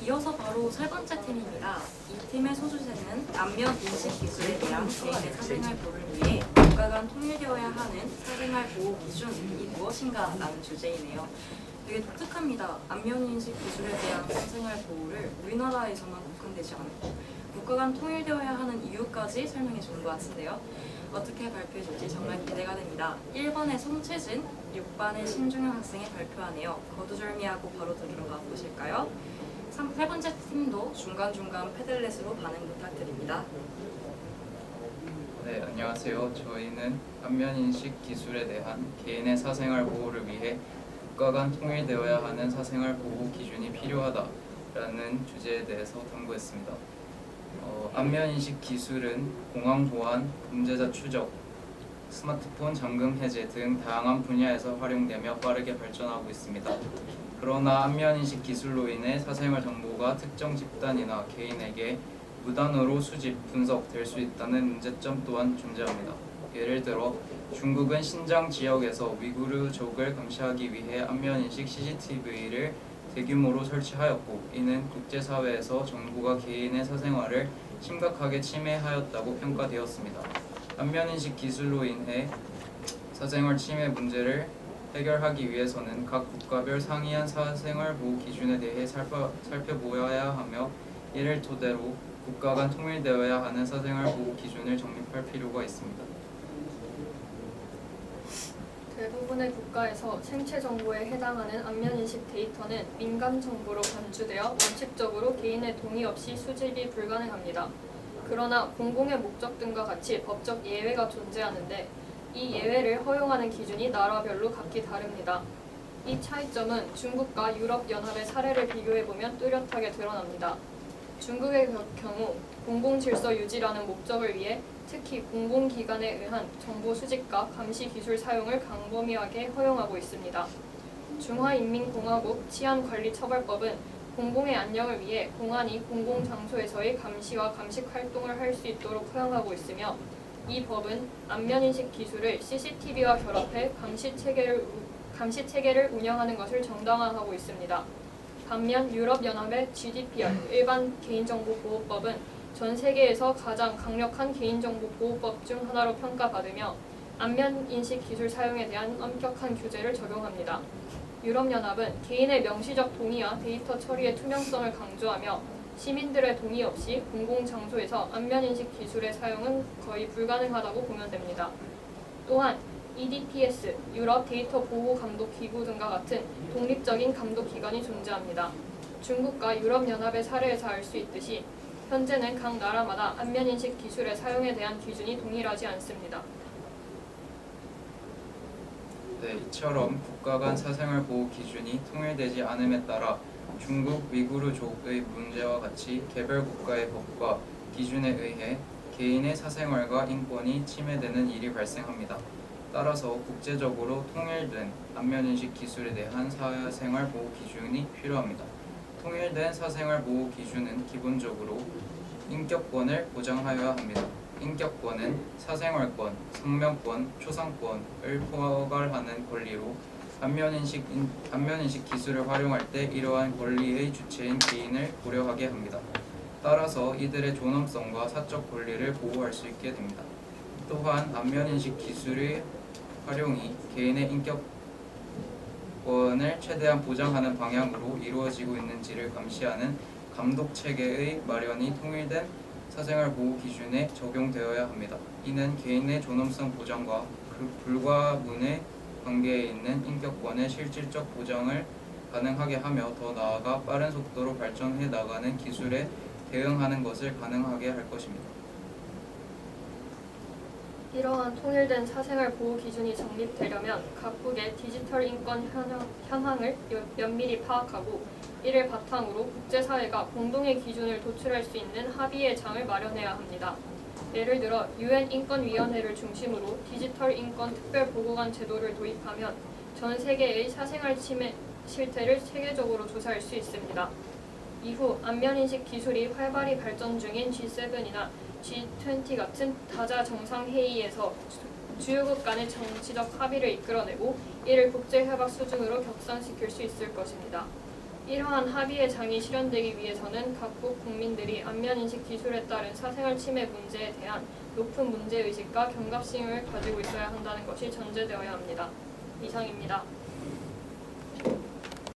이어서 바로 세 번째 팀입니다. 이 팀의 소주제는 안면 인식 기술에 대한 개인의 사생활 보호를 위해 국가 간 통일되어야 하는 사생활 보호 기준이 무엇인가 라는 주제이네요. 되게 독특합니다. 안면 인식 기술에 대한 사생활 보호를 우리나라에서만 국한되지 않고 국가 간 통일되어야 하는 이유까지 설명해 주는 것 같은데요. 어떻게 발표해 줄지 정말 기대가 됩니다. 1번의 송채진, 6번의 신중현 학생이 발표하네요. 거두절미하고 바로 들어가 보실까요? 세 번째 팀도 중간중간 패들렛으로 반응 부탁드립니다. 네, 안녕하세요. 저희는 안면인식 기술에 대한 개인의 사생활 보호를 위해 국가 간 통일되어야 하는 사생활 보호 기준이 필요하다라는 주제에 대해서 탐구했습니다. 안면인식 기술은 공항 보안, 범죄자 추적, 스마트폰 잠금 해제 등 다양한 분야에서 활용되며 빠르게 발전하고 있습니다. 그러나 안면인식 기술로 인해 사생활 정보가 특정 집단이나 개인에게 무단으로 수집, 분석될 수 있다는 문제점 또한 존재합니다. 예를 들어 중국은 신장 지역에서 위구르족을 감시하기 위해 안면인식 CCTV를 대규모로 설치하였고, 이는 국제사회에서 정부가 개인의 사생활을 심각하게 침해하였다고 평가되었습니다. 안면인식 기술로 인해 사생활 침해 문제를 해결하기 위해서는 각 국가별 상이한 사생활 보호 기준에 대해 살펴보아야 하며, 이를 토대로 국가 간 통일되어야 하는 사생활 보호 기준을 정립할 필요가 있습니다. 대부분의 국가에서 생체 정보에 해당하는 안면인식 데이터는 민감 정보로 간주되어 원칙적으로 개인의 동의 없이 수집이 불가능합니다. 그러나 공공의 목적 등과 같이 법적 예외가 존재하는데, 이 예외를 허용하는 기준이 나라별로 각기 다릅니다. 이 차이점은 중국과 유럽연합의 사례를 비교해보면 뚜렷하게 드러납니다. 중국의 경우 공공질서 유지라는 목적을 위해 특히 공공기관에 의한 정보 수집과 감시 기술 사용을 광범위하게 허용하고 있습니다. 중화인민공화국 치안관리처벌법은 공공의 안녕을 위해 공안이 공공장소에서의 감시와 감식 활동을 할 수 있도록 허용하고 있으며, 이 법은 안면인식 기술을 CCTV와 결합해 감시 체계를 운영하는 것을 정당화하고 있습니다. 반면 유럽연합의 GDPR 일반 개인정보보호법은 전 세계에서 가장 강력한 개인정보보호법 중 하나로 평가받으며 안면인식 기술 사용에 대한 엄격한 규제를 적용합니다. 유럽연합은 개인의 명시적 동의와 데이터 처리의 투명성을 강조하며 시민들의 동의 없이 공공장소에서 안면인식 기술의 사용은 거의 불가능하다고 보면 됩니다. 또한 EDPS, 유럽 데이터 보호 감독 기구 등과 같은 독립적인 감독 기관이 존재합니다. 중국과 유럽연합의 사례에서 알 수 있듯이 현재는 각 나라마다 안면인식 기술의 사용에 대한 기준이 동일하지 않습니다. 네, 이처럼 국가 간 사생활 보호 기준이 통일되지 않음에 따라 중국 위구르족의 문제와 같이 개별 국가의 법과 기준에 의해 개인의 사생활과 인권이 침해되는 일이 발생합니다. 따라서 국제적으로 통일된 안면인식 기술에 대한 사생활 보호 기준이 필요합니다. 통일된 사생활 보호 기준은 기본적으로 인격권을 보장하여야 합니다. 인격권은 사생활권, 생명권, 초상권을 포괄하는 권리로 안면인식 기술을 활용할 때 이러한 권리의 주체인 개인을 고려하게 합니다. 따라서 이들의 존엄성과 사적 권리를 보호할 수 있게 됩니다. 또한 안면인식 기술의 활용이 개인의 인격권을 최대한 보장하는 방향으로 이루어지고 있는지를 감시하는 감독 체계의 마련이 통일된 사생활 보호 기준에 적용되어야 합니다. 이는 개인의 존엄성 보장과 그 불가분의 관계에 있는 인격권의 실질적 보장을 가능하게 하며, 더 나아가 빠른 속도로 발전해 나가는 기술에 대응하는 것을 가능하게 할 것입니다. 이러한 통일된 사생활 보호 기준이 정립되려면 각국의 디지털 인권 현황을 면밀히 파악하고, 이를 바탕으로 국제사회가 공동의 기준을 도출할 수 있는 합의의 장을 마련해야 합니다. 예를 들어 UN 인권위원회를 중심으로 디지털 인권 특별보고관 제도를 도입하면 전 세계의 사생활 침해 실태를 체계적으로 조사할 수 있습니다. 이후 안면인식 기술이 활발히 발전 중인 G7이나 G20 같은 다자 정상회의에서 주요국 간의 정치적 합의를 이끌어내고 이를 국제협약 수준으로 격상시킬 수 있을 것입니다. 이러한 합의의 장이 실현되기 위해서는 각국 국민들이 안면인식 기술에 따른 사생활 침해 문제에 대한 높은 문제의식과 경각심을 가지고 있어야 한다는 것이 전제되어야 합니다. 이상입니다.